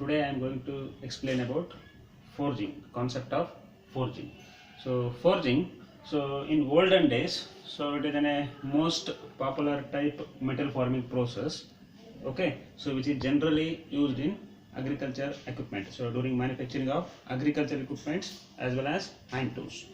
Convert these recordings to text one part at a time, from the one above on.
Today I am going to explain about forging, concept of forging. So forging, so in olden days, so it is a most popular type metal forming process. Okay, so which is generally used in agriculture equipment. So during manufacturing of agricultural equipments as well as hand tools.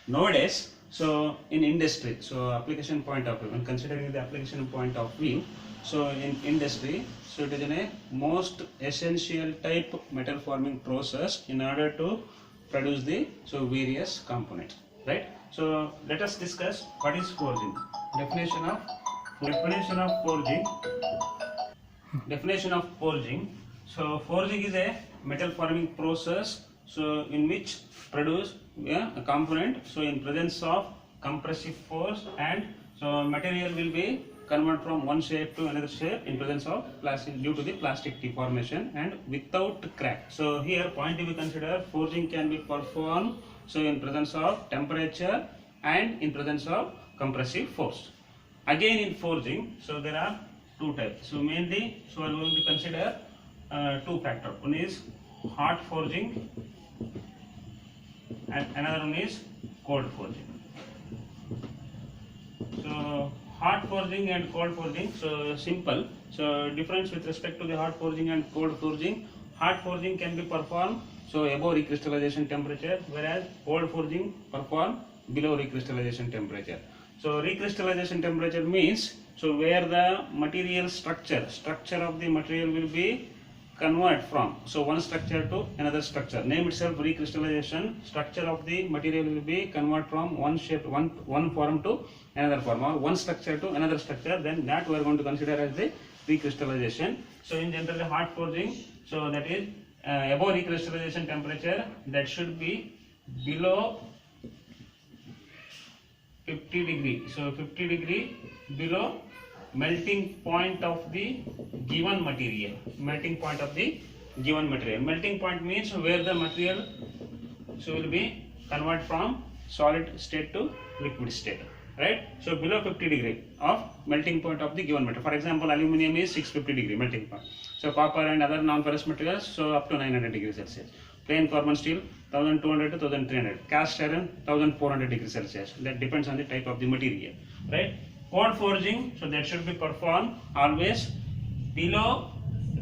Nowadays, so in industry, so application point of view, when considering the application point of view, so in industry, so it is a most essential type metal forming process in order to produce the various components, right? So let us discuss what is forging. Definition of forging. Definition of forging. So forging is a metal forming process, so in which produce a component, so in presence of compressive force, and so material will be converted from one shape to another shape in presence of plastic due to the plastic deformation and without crack. So here point to be considered, forging can be performed so in presence of temperature and in presence of compressive force. Again in forging, so there are two types. So mainly, so I am going to consider two factors. One is hot forging and another one is cold forging. So hot forging and cold forging, so simple. So difference with respect to the hot forging and cold forging. Hot forging can be performed so above recrystallization temperature, whereas cold forging performed below recrystallization temperature. So recrystallization temperature means so where the material structure of the material will be convert from so one structure to another structure. Name itself recrystallization. Structure of the material will be convert from one shape, one form to another form, or one structure to another structure. Then that we are going to consider as the recrystallization. So in general hot forging, so that is above recrystallization temperature, that should be below 50 degree. So 50 degree below melting point of the given material. Melting point of the given material. Melting point means where the material so will be converted from solid state to liquid state, right? So below 50 degree of melting point of the given material. For example, aluminium is 650 degree melting point. So copper and other non-ferrous materials, so up to 900 degrees Celsius. Plain carbon steel 1200 to 1300. Cast iron 1400 degrees Celsius. That depends on the type of the material, right? Cold forging, so that should be performed always below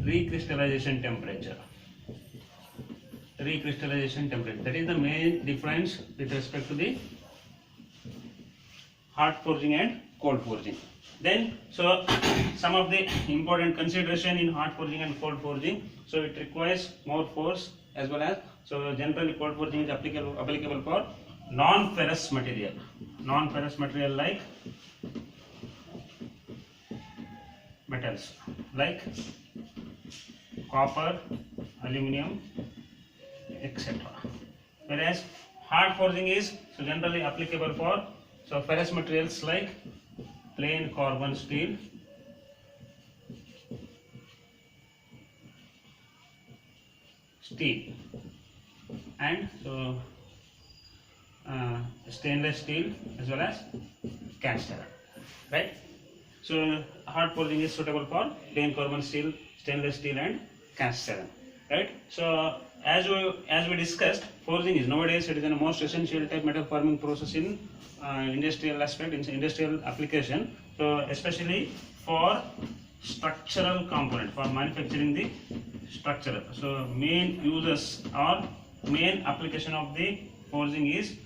recrystallization temperature. Recrystallization temperature. That is the main difference with respect to the hot forging and cold forging. Then, so some of the important consideration in hot forging and cold forging. So it requires more force as well as, so generally cold forging is applicable for non-ferrous material. Non-ferrous material like metals like copper, aluminium, etc. Whereas hard forging is so generally applicable for so ferrous materials like plain carbon steel, and so stainless steel as well as cast iron, right? So hard forging is suitable for plain carbon steel, stainless steel and cast iron, right? So as we discussed, forging is nowadays it is the most essential type metal forming process in industrial aspect, in industrial application. So especially for structural component, for manufacturing the structural. So main uses or main application of the forging is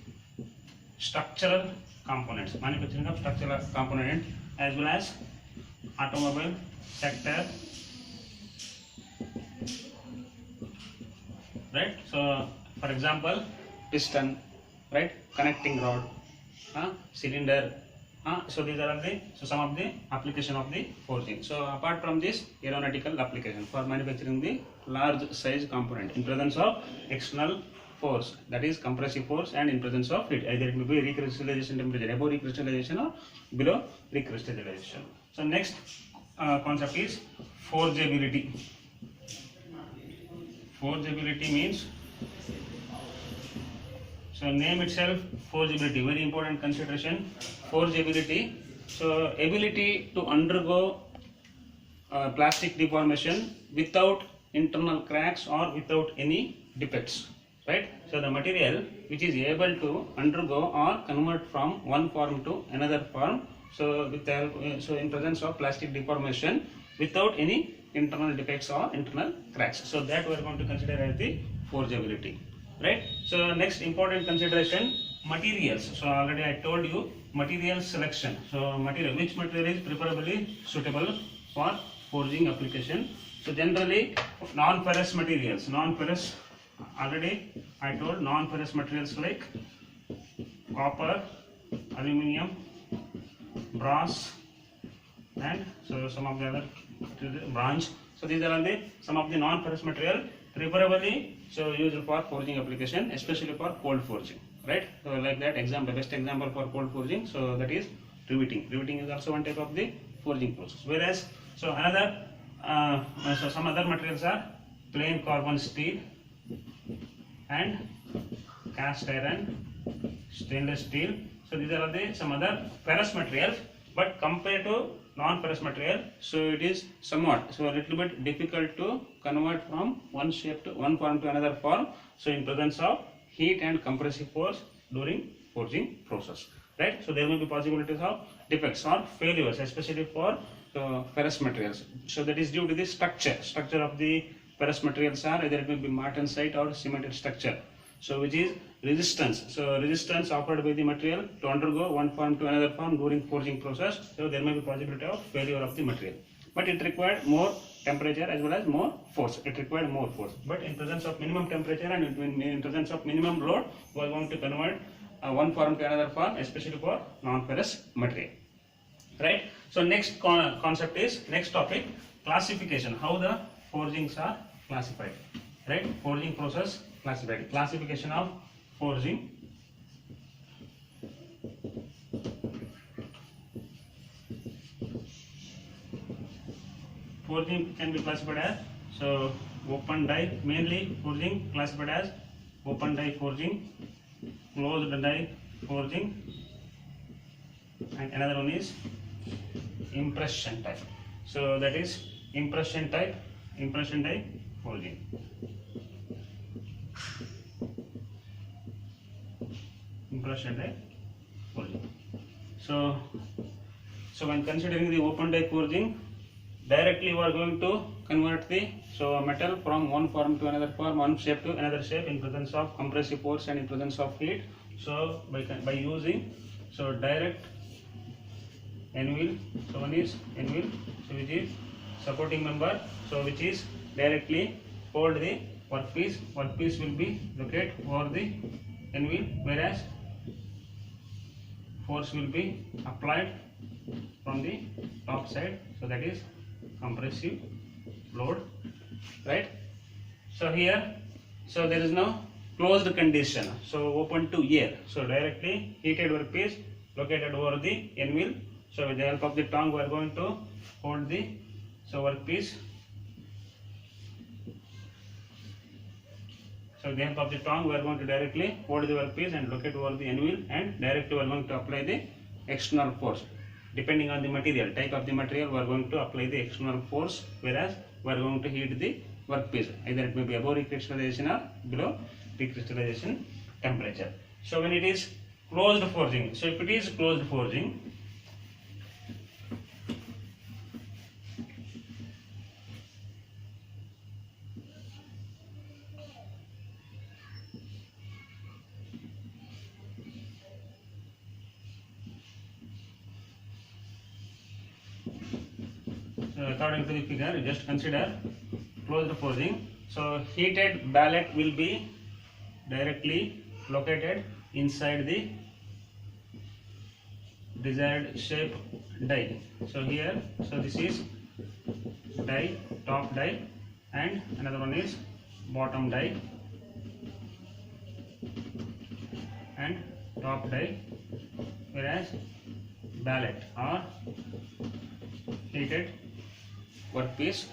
structural components, manufacturing of structural component, as well as automobile sector, right? So for example, piston, right, connecting rod, cylinder, so these are the some of the application of the forging. So apart from this, aeronautical application for manufacturing the large size component in presence of external force, that is compressive force, and in presence of heat, either it may be recrystallization temperature above recrystallization or below recrystallization. So next concept is forgeability. Forgeability means, so name itself forgeability, very important consideration. Forgeability, so ability to undergo plastic deformation without internal cracks or without any defects, right? So the material which is able to undergo or convert from one form to another form, so with the, so in presence of plastic deformation without any internal defects or internal cracks. So that we are going to consider as the forgeability, right? So next important consideration, materials. So already I told you material selection. So material, which material is preferably suitable for forging application. So generally non-ferrous materials, non-ferrous, already I told non-ferrous materials like copper, aluminium, brass, and so some of the other bronze. So these are the some of the non-ferrous material preferably so used for forging application, especially for cold forging, right? So like that example, best example for cold forging, so that is riveting. Riveting is also one type of the forging process. Whereas so another so some other materials are plain carbon steel and cast iron, stainless steel. So these are the some other ferrous materials, but compared to non-ferrous material, so it is somewhat so a little bit difficult to convert from one shape to one form to another form, so in presence of heat and compressive force during forging process, right? So there may be possibilities of defects or failures, especially for ferrous materials. So that is due to the structure of the ferrous materials are either it may be martensite or cemented structure, so which is resistance. So resistance offered by the material to undergo one form to another form during forging process. So there may be possibility of failure of the material, but it required more temperature as well as more force. It required more force, but in presence of minimum temperature and in presence of minimum load, we are going to convert one form to another form, especially for non-ferrous material, right? So next concept is, next topic, classification. How the forgings are classified, right? Forging process classified. Classification of forging. Forging can be classified as so open die, mainly forging classified as open die forging, closed die forging, and another one is impression type. So that is impression type, impression die forging. Impression die forging. So when considering the open die forging, directly we are going to convert the metal from one form to another form, one shape to another shape in presence of compressive force and in presence of heat. So by using direct anvil, so one is anvil, so which is supporting member, so which is directly hold the workpiece. Workpiece will be located over the anvil, whereas force will be applied from the top side, so that is compressive load, right? So here, so there is no closed condition, so open to air, so directly heated workpiece located over the anvil. So with the help of the tongue we are going to hold the workpiece. So with the help of the tongue we are going to directly hold the workpiece and locate over the anvil, and directly we are going to apply the external force. Depending on the material, type of the material, we are going to apply the external force, whereas we are going to heat the workpiece. Either it may be above recrystallization or below recrystallization temperature. So when it is closed forging, so if it is closed forging, according to the figure, just consider closed forging. So heated ballet will be directly located inside the desired shape die. So here, so this is die, top die, and another one is bottom die and top die, whereas ballet or heated workpiece.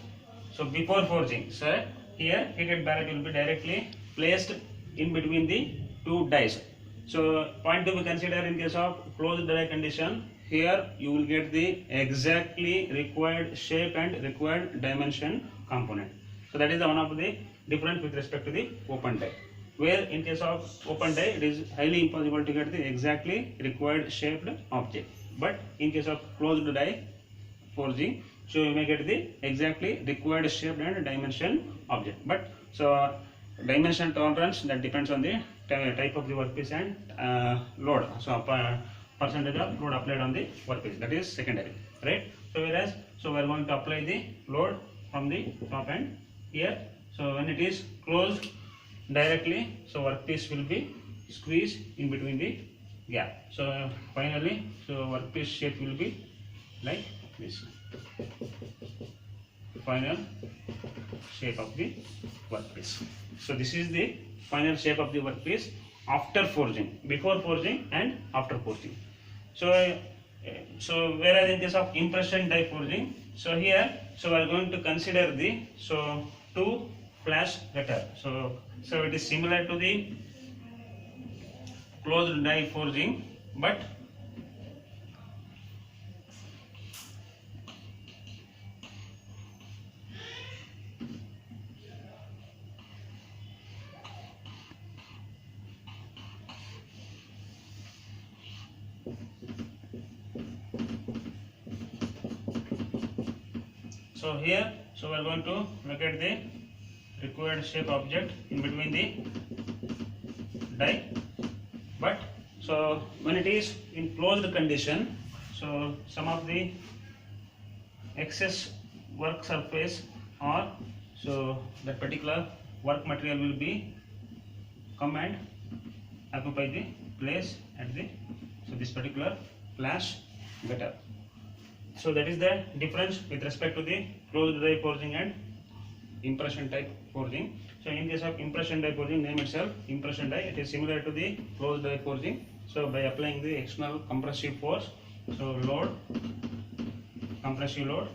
So before forging, so here heated ballet will be directly placed in between the two dies. So point to be considered in case of closed die condition, here you will get the exactly required shape and required dimension component. So that is the one of the difference with respect to the open die. Where in case of open die, it is highly impossible to get the exactly required shaped object. But in case of closed die forging, so you may get the exactly required shaped and dimension object. But so dimension tolerance, that depends on the type of the workpiece and load. So percentage of load applied on the workpiece, that is secondary, right? So whereas, so we are going to apply the load from the top end here. So when it is closed directly, so workpiece will be squeezed in between the gap. So finally, so workpiece shape will be like this. Final shape of the workpiece. So this is the final shape of the workpiece after forging, before forging and after forging. So whereas in case of impression die forging, so here, so we are going to consider the two flash gutter. So it is similar to the closed die forging, but so here, so we are going to look at the required shape object in between the die. But so when it is in closed condition, so some of the excess work surface or so that particular work material will be come and occupy the place at the this particular flash gutter. So that is the difference with respect to the closed die forging and impression type forging. So in case of impression die forging, name itself impression die, it is similar to the closed die forging. So by applying the external compressive force, so load, compressive load,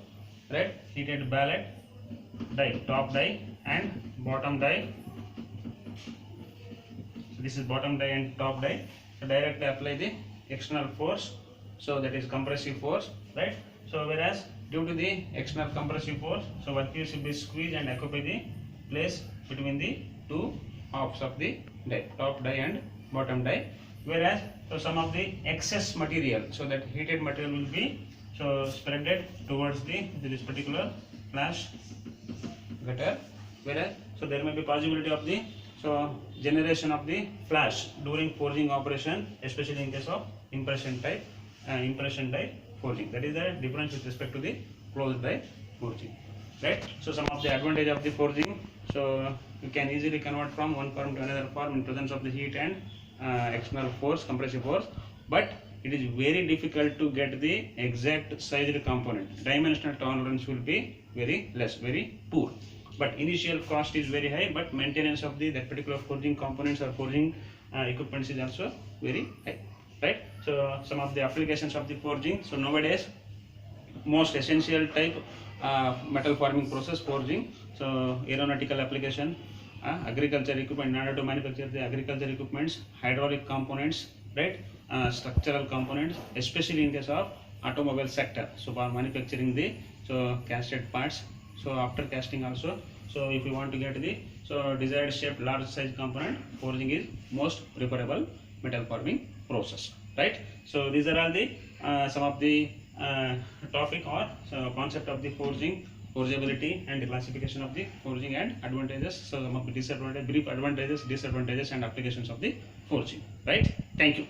right, heated ballet die, top die and bottom die. So this is bottom die and top die. So directly apply the external force, so that is compressive force, right? So whereas due to the external compressive force, so workpiece will be squeezed and occupy the place between the two halves of the die, top die and bottom die. Whereas so some of the excess material, so that heated material will be so spreaded towards this particular flash gutter. Whereas so there may be possibility of the generation of the flash during forging operation, especially in case of impression type impression die forging. That is the difference with respect to the closed die forging, right? So some of the advantage of the forging, so you can easily convert from one form to another form in presence of the heat and external force, compressive force, but it is very difficult to get the exact sized component. Dimensional tolerance will be very less, very poor. But initial cost is very high, but maintenance of that particular forging components or forging equipment is also very high, right? So some of the applications of the forging, so nowadays most essential type metal forming process forging, so aeronautical application, agriculture equipment, in order to manufacture the agriculture equipments, hydraulic components, right, structural components, especially in case of automobile sector, so for manufacturing the casted parts. So after casting also, so if you want to get the desired shape large size component, forging is most preferable metal forming process, right? So these are all the some of the topic or concept of the forging, forgeability and the classification of the forging and advantages. So some of the disadvantages, brief advantages, disadvantages and applications of the forging, right? Thank you.